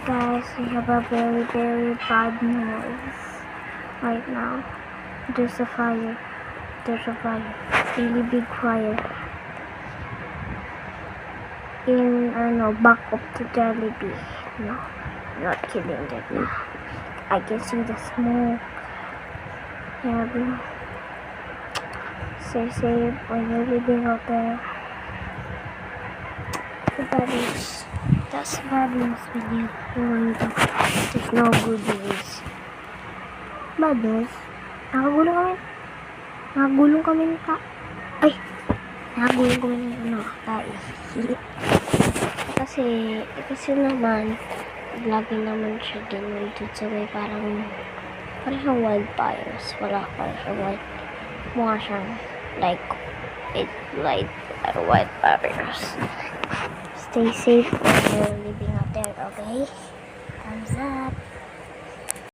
Guys, we have a very, very bad noise right now. There's a fire. There's a fire. Really big fire. In, back of the Jollibee. No, not kidding right now. I can see the smoke. Yeah, bro. Stay safe when you're living out there. That's bad news with you. There's no good news. Bad news? Nakagulong kami ng guys. kasi naman, lagi naman siya ganun dito sa may parang siyang wildfires. Mukha siyang like wildfires. Stay safe when you're living out there, okay?